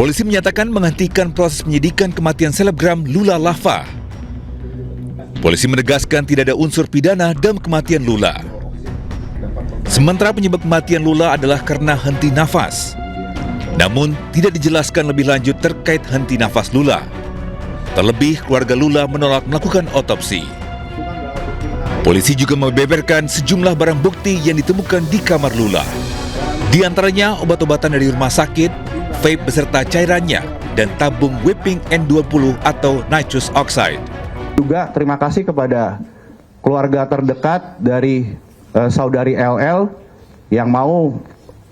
Polisi menyatakan menghentikan proses penyidikan kematian selebgram Lula Lava. Polisi menegaskan tidak ada unsur pidana dalam kematian Lula. Sementara penyebab kematian Lula adalah karena henti nafas. Namun, tidak dijelaskan lebih lanjut terkait henti nafas Lula. Terlebih, keluarga Lula menolak melakukan otopsi. Polisi juga membeberkan sejumlah barang bukti yang ditemukan di kamar Lula. Di antaranya obat-obatan dari rumah sakit, vape beserta cairannya, dan tabung whipping N20 atau nitrous oxide. Juga terima kasih kepada keluarga terdekat dari saudari LL yang mau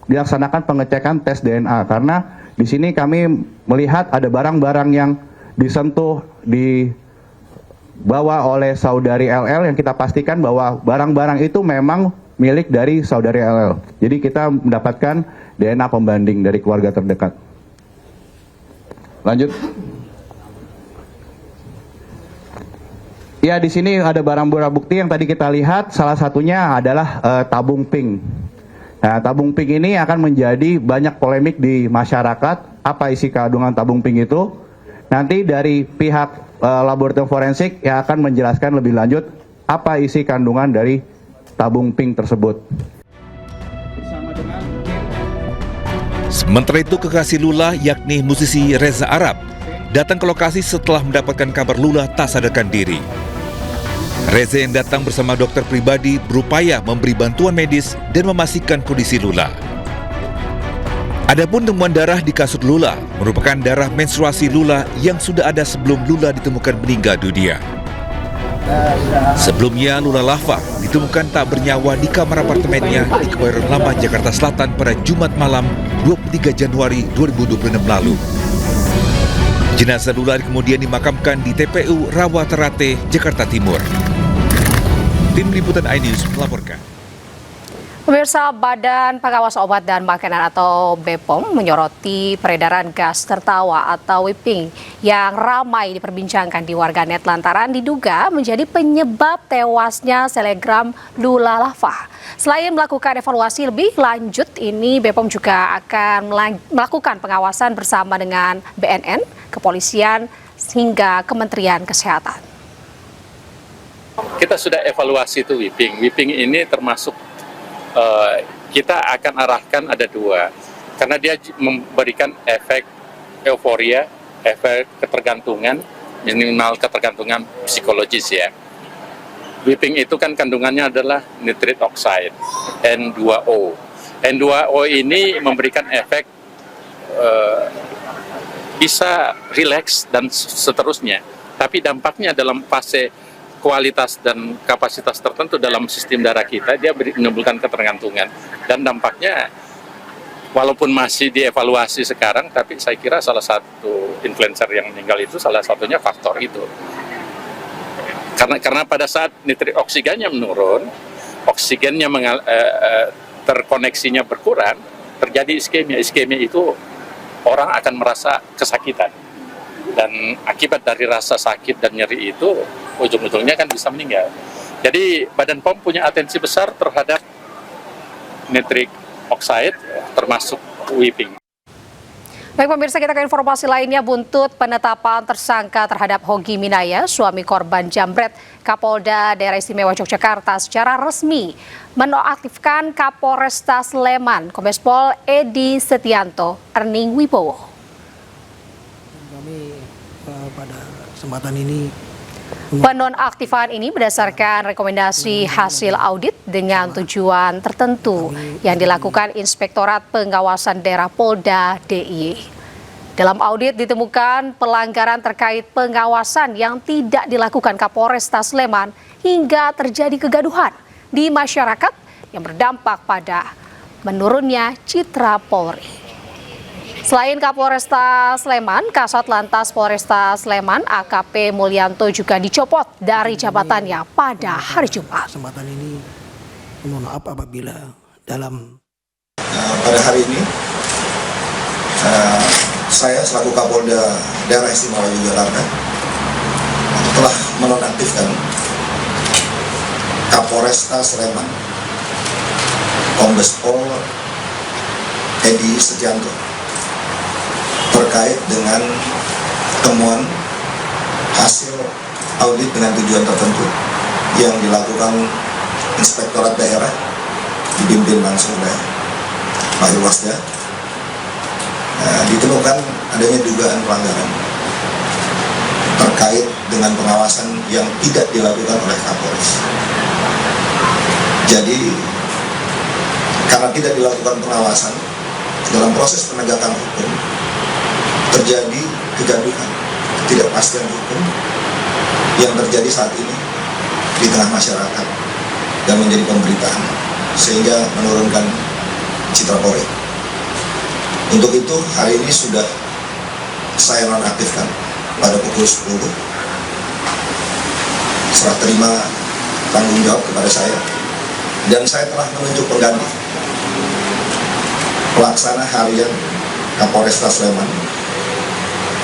dilaksanakan pengecekan tes DNA, karena di sini kami melihat ada barang-barang yang disentuh, dibawa oleh saudari LL yang kita pastikan bahwa barang-barang itu memang milik dari saudari LL. Jadi kita mendapatkan DNA pembanding dari keluarga terdekat. Lanjut. Ya, di sini ada barang-barang bukti yang tadi kita lihat, salah satunya adalah tabung pink. Nah, tabung pink ini akan menjadi banyak polemik di masyarakat. Apa isi kandungan tabung pink itu? Nanti dari pihak laboratorium forensik yang akan menjelaskan lebih lanjut apa isi kandungan dari tabung pink tersebut. Sementara itu, kekasih Lula yakni musisi Reza Arab datang ke lokasi setelah mendapatkan kabar Lula tak sadarkan diri. Reza yang datang bersama dokter pribadi berupaya memberi bantuan medis dan memastikan kondisi Lula. Adapun temuan darah di kasut Lula merupakan darah menstruasi Lula yang sudah ada sebelum Lula ditemukan meninggal dunia. Sebelumnya, Lula Lava ditemukan tak bernyawa di kamar apartemennya di Kebayoran Lama, Jakarta Selatan pada Jumat malam 23 Januari 2026 lalu. Jenazah Lula kemudian dimakamkan di TPU Rawa Terate, Jakarta Timur. Tim Liputan iNews melaporkan. Pemirsa, Badan Pengawas Obat dan Makanan atau BPOM menyoroti peredaran gas tertawa atau whipping yang ramai diperbincangkan di warganet lantaran diduga menjadi penyebab tewasnya selebgram Lula Lava. Selain melakukan evaluasi lebih lanjut, ini BPOM juga akan melakukan pengawasan bersama dengan BNN, kepolisian, hingga Kementerian Kesehatan. Kita sudah evaluasi itu whipping. Whipping ini termasuk kita akan arahkan ada dua, karena dia memberikan efek euforia, efek ketergantungan, minimal ketergantungan psikologis ya. Whipping itu kan kandungannya adalah nitrous oxide, N2O. N2O ini memberikan efek bisa rileks dan seterusnya, tapi dampaknya dalam fase kualitas dan kapasitas tertentu dalam sistem darah kita, dia menimbulkan ketergantungan. Dan dampaknya, walaupun masih dievaluasi sekarang, tapi saya kira salah satu influencer yang meninggal itu salah satunya faktor itu. Karena pada saat nitrit oksigennya menurun, oksigennya terkoneksinya berkurang, terjadi iskemia. Iskemia itu orang akan merasa kesakitan. Dan akibat dari rasa sakit dan nyeri itu, ujung-ujungnya kan bisa meninggal. Jadi Badan POM punya atensi besar terhadap nitric oxide, termasuk whipping. Baik pemirsa, kita ke informasi lainnya. Buntut penetapan tersangka terhadap Hogi Minaya, suami korban jambret, Kapolda Daerah Istimewa Yogyakarta secara resmi menonaktifkan Kapolresta Sleman, Kombes Pol Edi Setianto Erning Wibowo. Kami pada kesempatan ini penonaktifan ini berdasarkan rekomendasi hasil audit dengan tujuan tertentu yang dilakukan Inspektorat Pengawasan Daerah Polda DIY. Dalam audit ditemukan pelanggaran terkait pengawasan yang tidak dilakukan Kapolresta Sleman hingga terjadi kegaduhan di masyarakat yang berdampak pada menurunnya citra Polri. Selain Kapolresta Sleman, Kasat Lantas Polresta Sleman AKP Mulyanto juga dicopot dari jabatannya pada hari Jumat. Kesempatan ini mohon maaf apabila dalam pada hari ini saya selaku Kapolda Daerah Istimewa Yogyakarta telah menonaktifkan Kapolresta Sleman Kombes Pol Edi Setianto terkait dengan temuan hasil audit dengan tujuan tertentu yang dilakukan Inspektorat Daerah dipimpin langsung oleh Pak Irwasda. Ditemukan adanya dugaan pelanggaran terkait dengan pengawasan yang tidak dilakukan oleh Kapolres. Jadi karena tidak dilakukan pengawasan dalam proses penegakan hukum, terjadi kegaduhan, ketidakpastian hukum yang terjadi saat ini di tengah masyarakat dan menjadi pemberitaan, sehingga menurunkan citra Polri. Untuk itu hari ini sudah saya nonaktifkan pada pukul 10, serah terima tanggung jawab kepada saya, dan saya telah menunjuk pengganti pelaksana harian Kapolresta Sleman,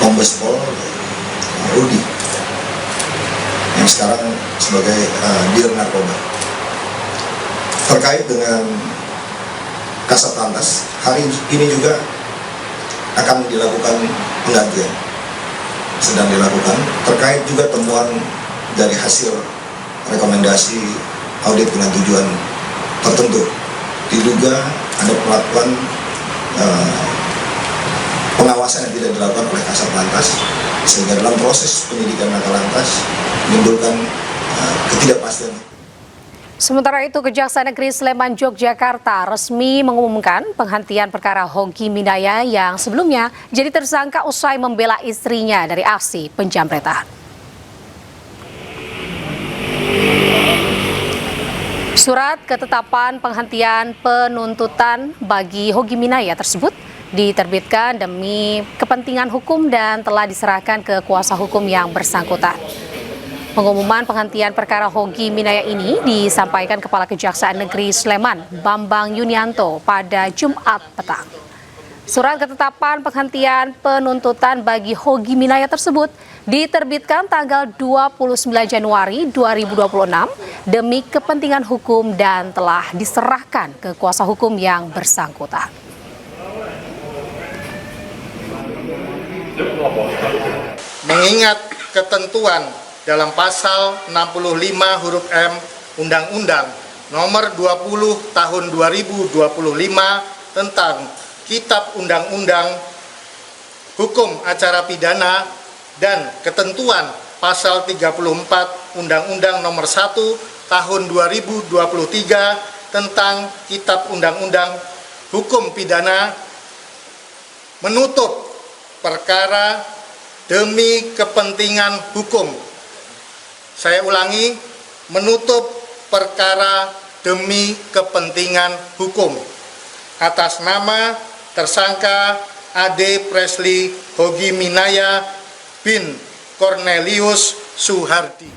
Kombes Pol Rudi, yang sekarang sebagai Dir Narkoba. Terkait dengan Kasat Lantas, hari ini juga akan dilakukan penggantian, sedang dilakukan, terkait juga temuan dari hasil rekomendasi audit dengan tujuan tertentu. Diduga ada perlakuan pengawasan yang tidak dilakukan oleh Kasat Lantas, sehingga dalam proses penyidikan Kakor Lantas menimbulkan ketidakpastian. Sementara itu, Kejaksaan Negeri Sleman, Yogyakarta resmi mengumumkan penghentian perkara Hogi Minaya yang sebelumnya jadi tersangka usai membela istrinya dari aksi penjamretan. Surat ketetapan penghentian penuntutan bagi Hogi Minaya tersebut diterbitkan demi kepentingan hukum dan telah diserahkan ke kuasa hukum yang bersangkutan. Pengumuman penghentian perkara Hogi Minaya ini disampaikan Kepala Kejaksaan Negeri Sleman, Bambang Yunianto, pada Jumat petang. Surat ketetapan penghentian penuntutan bagi Hogi Minaya tersebut diterbitkan tanggal 29 Januari 2026 demi kepentingan hukum dan telah diserahkan ke kuasa hukum yang bersangkutan. Mengingat ketentuan dalam pasal 65 huruf M Undang-Undang Nomor 20 Tahun 2025 tentang Kitab Undang-Undang Hukum Acara Pidana dan ketentuan pasal 34 Undang-Undang Nomor 1 Tahun 2023 tentang Kitab Undang-Undang Hukum Pidana menutup perkara demi kepentingan hukum. Saya ulangi, menutup perkara demi kepentingan hukum atas nama tersangka Ade Presley Hogi Minaya bin Cornelius Suhardi.